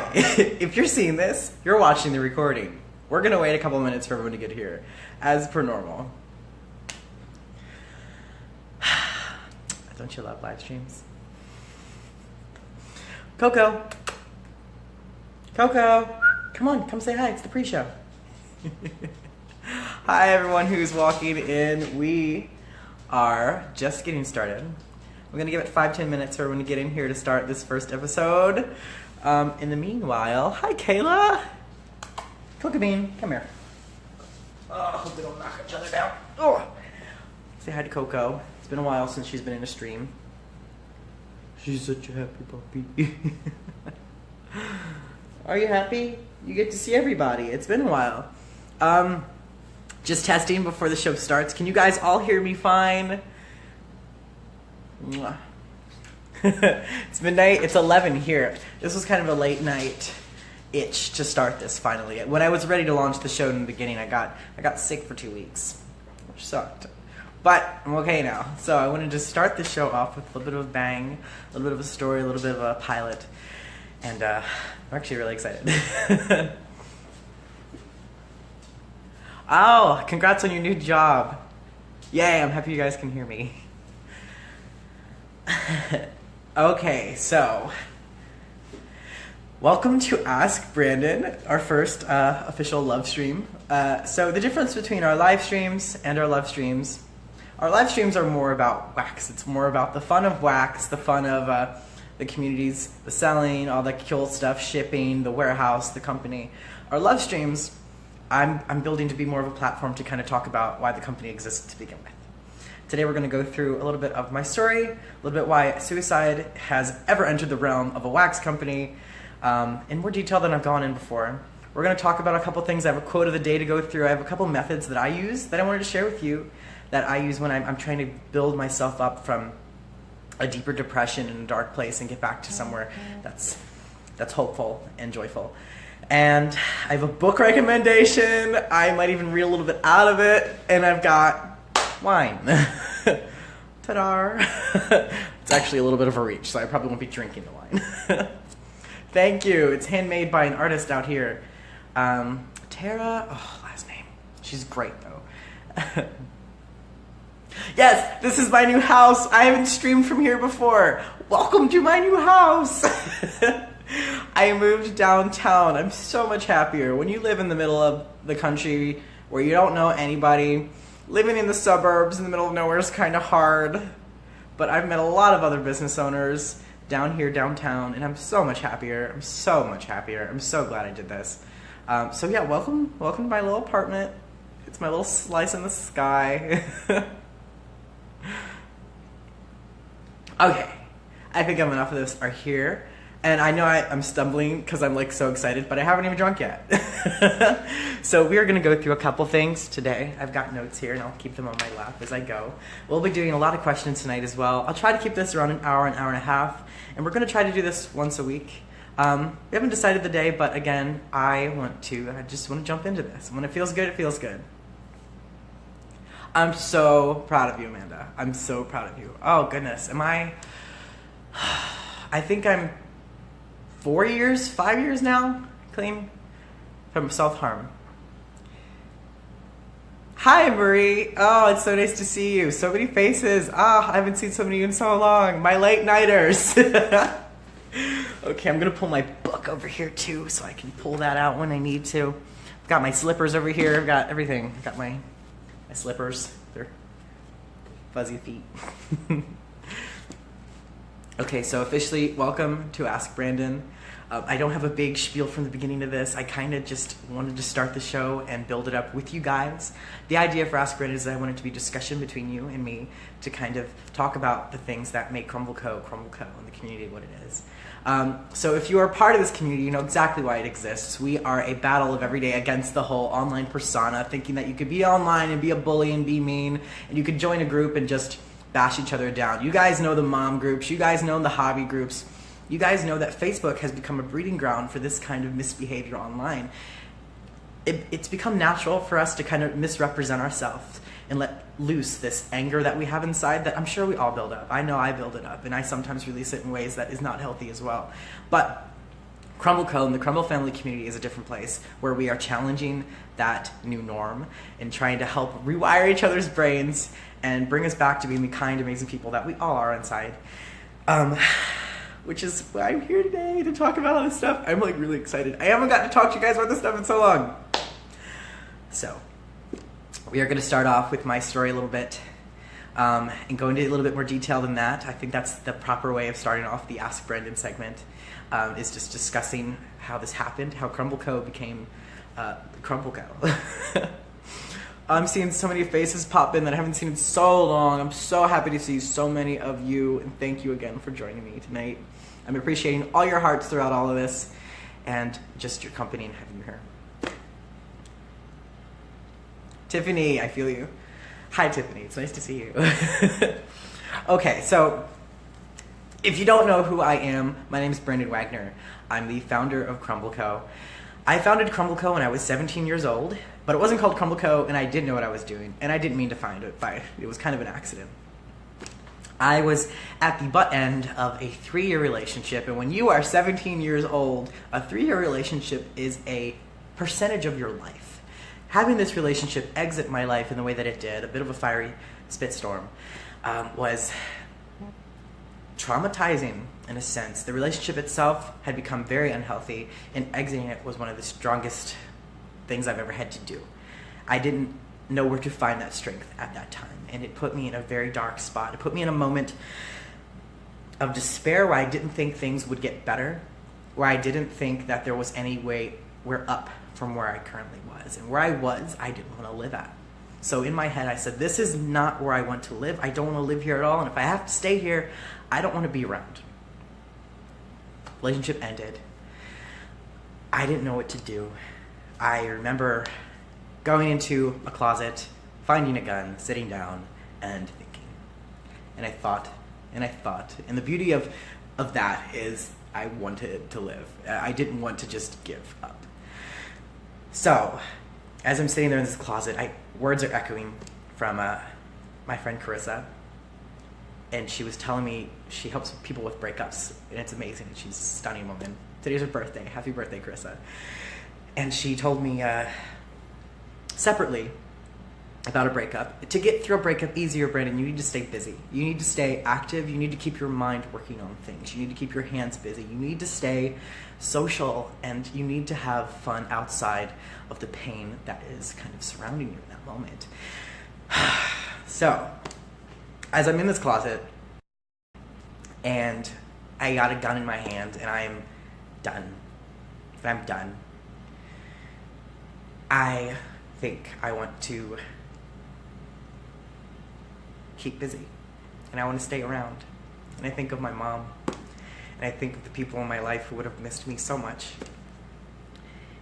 Okay, if you're seeing this, you're watching the recording. We're gonna wait a couple minutes for everyone to get here, as per normal. Don't you love live streams? Coco! Coco! Come on, come say hi, it's the pre-show. Hi everyone who's walking in. We are just getting started. We're gonna give it 5-10 minutes for everyone to get in here to start this first episode. In the meanwhile, hi Kayla! Coco Bean, come here. Oh, hope we don't knock each other down. Oh. Say hi to Coco. It's been a while since she's been in a stream. She's such a happy puppy. Are you happy? You get to see everybody. It's been a while. Just testing before the show starts. Can you guys all hear me fine? Mwah. It's midnight. It's 11 here. This was kind of a late night itch to start this finally. When I was ready to launch the show in the beginning, I got sick for 2 weeks, which sucked. But I'm okay now. So I wanted to start the show off with a little bit of a bang, a little bit of a story, a little bit of a pilot. And I'm actually really excited. Oh, congrats on your new job. Yay, I'm happy you guys can hear me. Okay, so welcome to Ask Brandon, our first official love stream. So the difference between our live streams and our love streams, our live streams are more about wax. It's more about the fun of wax, the fun of the communities, the selling, all the cool stuff, shipping, the warehouse, the company. Our love streams, I'm building to be more of a platform to kind of talk about why the company exists to begin with. Today we're going to go through a little bit of my story, a little bit why suicide has ever entered the realm of a wax company, in more detail than I've gone in before. We're going to talk about a couple things. I have a quote of the day to go through. I have a couple methods that I use that I wanted to share with you that I use when I'm trying to build myself up from a deeper depression in a dark place and get back to somewhere that's hopeful and joyful. And I have a book recommendation. I might even read a little bit out of it. And I've got wine. Ta-da! It's actually a little bit of a reach, so I probably won't be drinking the wine. Thank you. It's handmade by an artist out here. Tara, last name. She's great, though. Yes, this is my new house. I haven't streamed from here before. Welcome to my new house. I moved downtown. I'm so much happier. When you live in the middle of the country where you don't know anybody, living in the suburbs in the middle of nowhere is kind of hard. But I've met a lot of other business owners down here downtown, and I'm so much happier. I'm so much happier. I'm so glad I did this. So yeah, welcome to my little apartment. It's my little slice in the sky. Okay, I think I'm enough of this are here. And I know I'm stumbling because I'm like so excited, but I haven't even drunk yet. So we are going to go through a couple things today. I've got notes here and I'll keep them on my lap as I go. We'll be doing a lot of questions tonight as well. I'll try to keep this around an hour and a half. And we're going to try to do this once a week. We haven't decided the day, but again, I just want to jump into this. When it feels good, it feels good. I'm so proud of you, Amanda. I'm so proud of you. Oh, goodness. I think I'm 5 years now, clean from self-harm. Hi, Marie. Oh, it's so nice to see you. So many faces. I haven't seen so many of you in so long. My late nighters. Okay, I'm going to pull my book over here, too, so I can pull that out when I need to. I've got my slippers over here. I've got everything. I've got my slippers. They're fuzzy feet. Okay, so officially, welcome to Ask Brandon. I don't have a big spiel from the beginning of this. I kind of just wanted to start the show and build it up with you guys. The idea for Ask Brandon is that I want it to be discussion between you and me to kind of talk about the things that make Crumble Co. and the community what it is. So if you are part of this community, you know exactly why it exists. We are a battle of every day against the whole online persona, thinking that you could be online and be a bully and be mean, and you could join a group and just bash each other down. You guys know the mom groups. You guys know the hobby groups. You guys know that Facebook has become a breeding ground for this kind of misbehavior online. It's become natural for us to kind of misrepresent ourselves and let loose this anger that we have inside that I'm sure we all build up. I know I build it up, and I sometimes release it in ways that is not healthy as well. But Crumble Co. and the Crumble family community is a different place where we are challenging that new norm and trying to help rewire each other's brains and bring us back to being the kind, amazing people that we all are inside. Which is why I'm here today to talk about all this stuff. I'm like really excited. I haven't gotten to talk to you guys about this stuff in so long. So, we are going to start off with my story a little bit and go into a little bit more detail than that. I think that's the proper way of starting off the Ask Brendan segment, is just discussing how this happened, how Crumble Co. became Crumble Co. I'm seeing so many faces pop in that I haven't seen in so long. I'm so happy to see so many of you, and thank you again for joining me tonight. I'm appreciating all your hearts throughout all of this, and just your company and having you here. Tiffany, I feel you. Hi, Tiffany. It's nice to see you. Okay, so if you don't know who I am, my name is Brendan Wagner. I'm the founder of Crumble Co. I founded Crumble Co. when I was 17 years old, but it wasn't called Crumble Co., and I didn't know what I was doing, and I didn't mean to find it. It was kind of an accident. I was at the butt end of a 3-year relationship, and when you are 17 years old, a 3-year relationship is a percentage of your life. Having this relationship exit my life in the way that it did, a bit of a fiery spitstorm, was traumatizing in a sense. The relationship itself had become very unhealthy, and exiting it was one of the strongest things I've ever had to do. I didn't know where to find that strength at that time, and it put me in a very dark spot. It put me in a moment of despair where I didn't think things would get better, where I didn't think that there was any way we're up from where I currently was. And where I was, I didn't want to live at. So in my head, I said, this is not where I want to live. I don't want to live here at all, and if I have to stay here, I don't want to be around. Relationship ended. I didn't know what to do. I remember going into a closet, finding a gun, sitting down, and thinking. And I thought, and the beauty of that is I wanted to live. I didn't want to just give up. So, as I'm sitting there in this closet, words are echoing from my friend Carissa, and she was telling me she helps people with breakups, and it's amazing. She's a stunning woman. Today's her birthday. Happy birthday, Carissa. And she told me separately about a breakup. To get through a breakup easier, Brandon, you need to stay busy. You need to stay active. You need to keep your mind working on things. You need to keep your hands busy. You need to stay social, and you need to have fun outside of the pain that is kind of surrounding you in that moment. So, as I'm in this closet, and I got a gun in my hand, and I'm done. I'm done. I think I want to keep busy, and I want to stay around. And I think of my mom, and I think of the people in my life who would have missed me so much.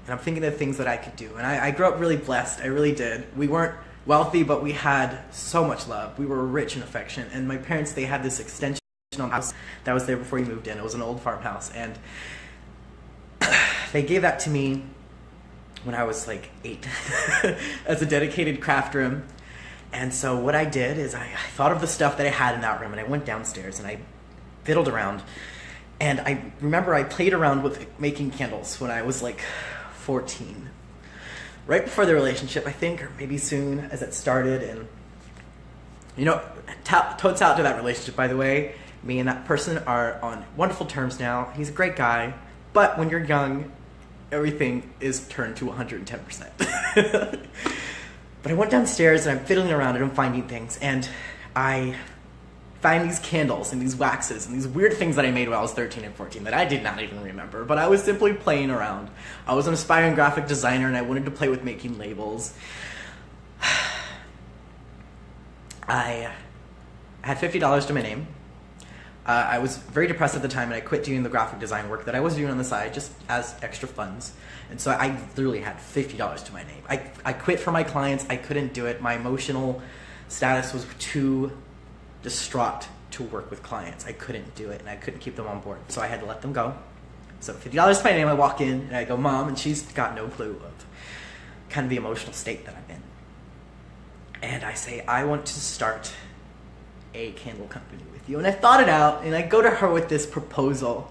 And I'm thinking of things that I could do. And I grew up really blessed. I really did. We weren't wealthy, but we had so much love. We were rich in affection. And my parents, they had this extension house that was there before we moved in. It was an old farmhouse. And they gave that to me when I was like 8 as a dedicated craft room. And so what I did is I thought of the stuff that I had in that room, and I went downstairs and I fiddled around. And I remember I played around with making candles when I was like 14. Right before the relationship, I think, or maybe soon as it started. And, you know, totes out to that relationship, by the way. Me and that person are on wonderful terms now. He's a great guy. But when you're young, everything is turned to 110%. But I went downstairs and I'm fiddling around and I'm finding things. And I find these candles and these waxes and these weird things that I made when I was 13 and 14 that I did not even remember, but I was simply playing around. I was an aspiring graphic designer and I wanted to play with making labels. I had $50 to my name. I was very depressed at the time, and I quit doing the graphic design work that I was doing on the side just as extra funds. And so I literally had $50 to my name. I quit for my clients. I couldn't do it. My emotional status was too distraught to work with clients. I couldn't do it, and I couldn't keep them on board. So I had to let them go. So $50 to my name, I walk in, and I go, Mom, and she's got no clue of kind of the emotional state that I'm in. And I say, I want to start a candle company with you. And I thought it out, and I go to her with this proposal.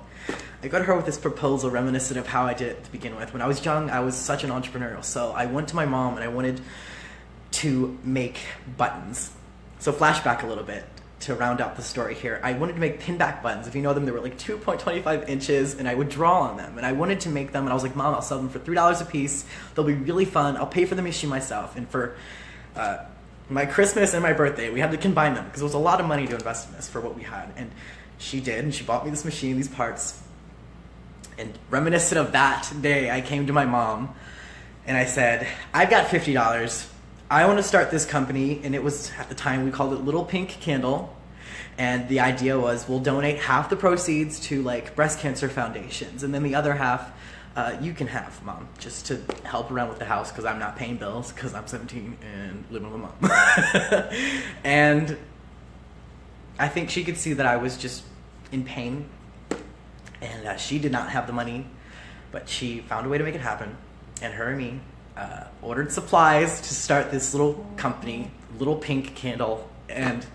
I go to her with this proposal reminiscent of how I did it to begin with. When I was young, I was such an entrepreneurial. So I went to my mom and I wanted to make buttons. So flashback a little bit to round out the story here. I wanted to make pinback buttons. If you know them, they were like 2.25 inches, and I would draw on them. And I wanted to make them, and I was like, Mom, I'll sell them for $3 a piece. They'll be really fun. I'll pay for the machine myself. And for my Christmas and my birthday, we had to combine them because it was a lot of money to invest in this for what we had. And she did, and she bought me this machine, these parts. And reminiscent of that day, I came to my mom and I said, I've got $50. I want to start this company. And it was, at the time, we called it Little Pink Candle. And the idea was we'll donate half the proceeds to like breast cancer foundations. And then the other half you can have, Mom, just to help around with the house because I'm not paying bills because I'm 17 and living with Mom. And I think she could see that I was just in pain. And she did not have the money, but she found a way to make it happen. And her and me ordered supplies to start this little company, Little Pink Candle. And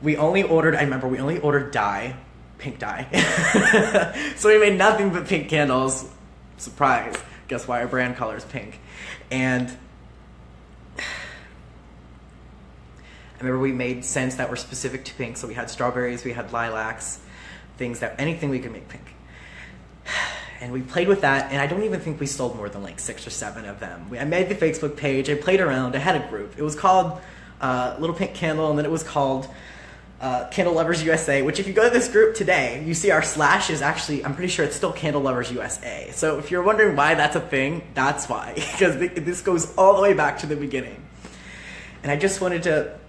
we only ordered, I remember we only ordered dye, pink dye. So we made nothing but pink candles. Surprise. Guess why our brand color is pink. And I remember we made scents that were specific to pink. So we had strawberries, we had lilacs, anything we could make pink. And we played with that, and I don't even think we sold more than like 6 or 7 of them. I made the Facebook page, I played around, I had a group. It was called Little Pink Candle, and then it was called Candle Lovers USA, which if you go to this group today, you see our slash is actually, I'm pretty sure it's still Candle Lovers USA. So if you're wondering why that's a thing, that's why. Because this goes all the way back to the beginning. And I just wanted to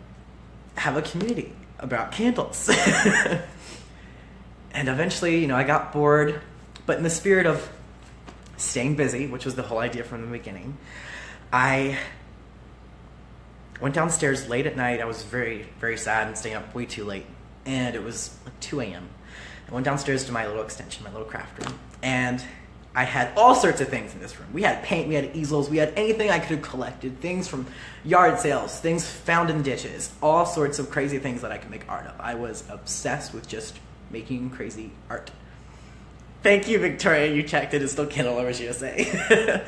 have a community about candles. And eventually, I got bored, but in the spirit of staying busy, which was the whole idea from the beginning, I went downstairs late at night. I was very, very sad and staying up way too late, and it was like 2 a.m. I went downstairs to my little extension, my little craft room, and I had all sorts of things in this room. We had paint, we had easels, we had anything I could have collected, things from yard sales, things found in ditches, all sorts of crazy things that I could make art of. I was obsessed with just making crazy art. Thank you, Victoria. You checked it. It's still Candle Lovers USA.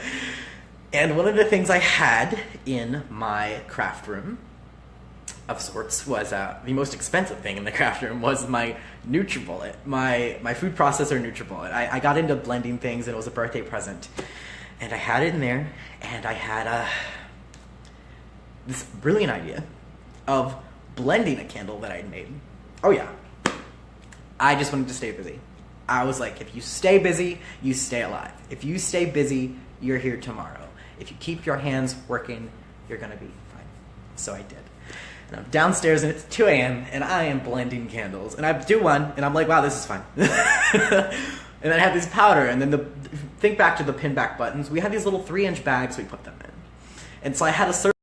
And one of the things I had in my craft room, of sorts, was the most expensive thing in the craft room was my NutriBullet, my food processor NutriBullet. I got into blending things, and it was a birthday present. And I had it in there, and I had this brilliant idea of blending a candle that I'd made. Oh yeah. I just wanted to stay busy. I was like, if you stay busy, you stay alive. If you stay busy, you're here tomorrow. If you keep your hands working, you're going to be fine. So I did. And I'm downstairs, and it's 2 a.m., and I am blending candles. And I do one, and I'm like, wow, this is fun. And then I have this powder, and then think back to the pinback buttons. We had these little 3-inch bags we put them in. And so I had a certain